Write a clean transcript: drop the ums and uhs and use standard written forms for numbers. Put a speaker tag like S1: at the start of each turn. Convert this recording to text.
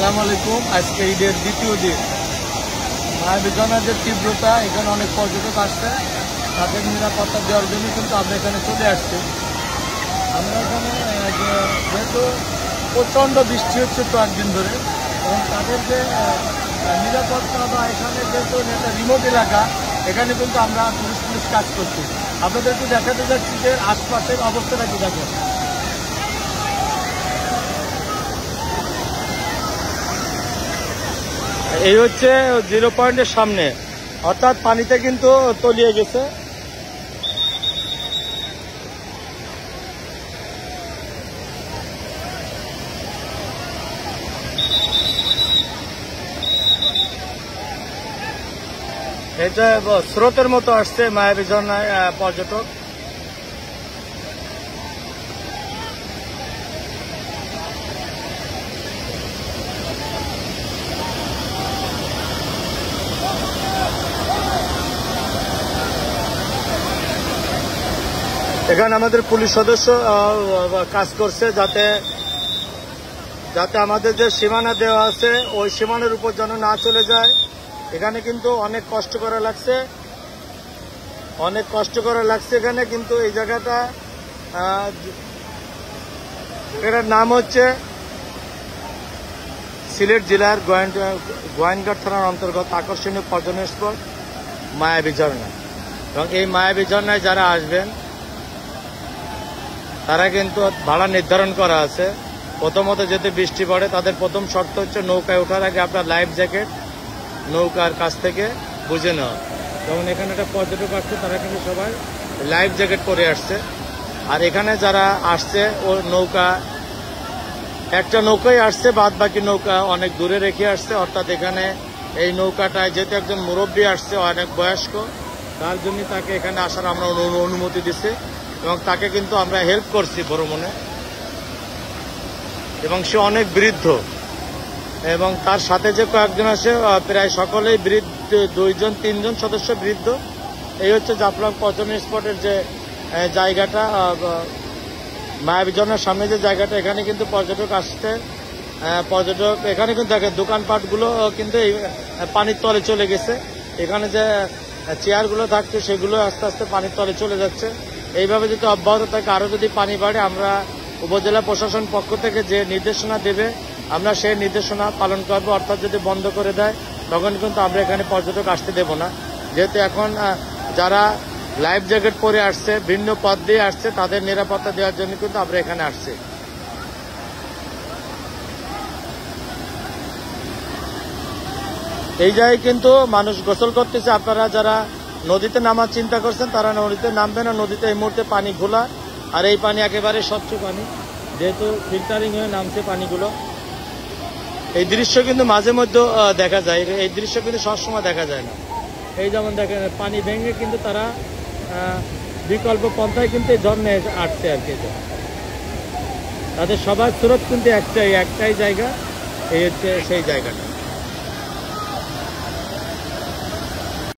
S1: আসসালামু আলাইকুম। আজকে ঈদের দ্বিতীয় দিন, মায়াবীজনের তীব্রতা, এখানে অনেক পর্যটক আসছে, তাদের নিরাপত্তা দেওয়ার জন্য কিন্তু আমরা এখানে চলে আসছি। আমরা এখানে যেহেতু প্রচণ্ড বৃষ্টি হচ্ছে তো একদিন ধরে, এবং তাদের যে নিরাপত্তা বা এখানে যেহেতু একটা রিমোট এলাকা, এখানে কিন্তু আমরা পুলিশ কাজ করছি। আপনাদেরকে দেখাতে যাচ্ছি যে আশপাশের অবস্থাটা কি দেখেন। এই হচ্ছে 0 পয়েন্টের সামনে, অর্থাৎ পানিতে কিন্তু তলিয়ে গেছে। এটা স্রোতের মতো আসছে মায়াবী ঝর্ণায় পর্যটক। এখানে আমাদের পুলিশ সদস্য কাজ করছে যাতে আমাদের যে সীমানা দেওয়া আছে ওই সীমানার উপর যেন না চলে যায়। এখানে কিন্তু অনেক কষ্ট করা লাগছে, এখানে কিন্তু এই জায়গাটা, এটার নাম হচ্ছে সিলেট জেলার গোয়াইনঘাট থানার অন্তর্গত আকর্ষণীয় পর্যটন স্পট মায়াবী ঝর্ণা। এবং এই মায়াবী ঝর্ণায় যারা আসবেন তারা কিন্তু ভাড়া নির্ধারণ করা আছে। প্রথমত যেতে বৃষ্টি পড়ে, তাদের প্রথম শর্ত হচ্ছে নৌকায় ওঠার আগে আপনার লাইফ জ্যাকেট নৌকার কাছ থেকে বুঝে নেওয়া। যেমন এখানে একটা পর্যটক আসছে, তারা কিন্তু সবাই লাইফ জ্যাকেট পরে আসছে। আর এখানে যারা আসছে ও একটা নৌকায় আসছে, বাদ বাকি নৌকা অনেক দূরে রেখে আসছে। অর্থাৎ এখানে এই নৌকাটায় যেহেতু একজন মুরব্বী আসছে, অনেক বয়স্ক, তার জন্য তাকে এখানে আসার আমরা অনুমতি দিচ্ছি এবং তাকে কিন্তু আমরা হেল্প করছি ভ্রমণে। এবং সে অনেক বৃদ্ধ এবং তার সাথে যে কয়েকজন আছে প্রায় সকলেই বৃদ্ধ, 2-3 সদস্য বৃদ্ধ। এই হচ্ছে জাফলং পর্যটন স্পটের যে জায়গাটা, মায়াবী ঝর্ণার সামনে যে জায়গাটা, এখানে কিন্তু পর্যটক আসছে। এখানে কিন্তু দেখেন দোকানপাটগুলো কিন্তু এই পানির তলে চলে গেছে। এখানে যে চেয়ারগুলো থাকছে সেগুলো আস্তে আস্তে পানির তলে চলে যাচ্ছে। এইভাবে যদি অব্যাহত থাকে, আরও যদি পানি বাড়ে, আমরা উপজেলা প্রশাসন পক্ষ থেকে যে নির্দেশনা দেবে আমরা সেই নির্দেশনা পালন করব। অর্থাৎ যদি বন্ধ করে দেয় তখন কিন্তু আমরা এখানে পর্যটক আসতে দেব না। যেহেতু এখন যারা লাইফ জ্যাকেট পরে আসছে, ভিন্ন পথ দিয়ে আসছে, তাদের নিরাপত্তা দেওয়ার জন্য কিন্তু আমরা এখানে আসছি। এই জায়গায় কিন্তু মানুষ গোসল করতেছে। আপনারা যারা নদীতে নামার চিন্তা করছেন তারা নদীতে নামবে না। নদীতে এই মুহূর্তে পানি ঘোলা, আর এই পানি একেবারে স্বচ্ছ পানি, যেহেতু ফিল্টারিং হয়ে নামছে পানিগুলো। এই দৃশ্য কিন্তু মাঝে মধ্যে দেখা যায়, এই দৃশ্য কিন্তু সবসময় দেখা যায় না। এই যেমন দেখেন পানি ভেঙে কিন্তু তারা বিকল্প পন্থায় কিন্তু এই ঝর্ণায় আসছে আর কি। তাদের সবার স্রোত কিন্তু একটাই জায়গা, এই হচ্ছে সেই জায়গাটা।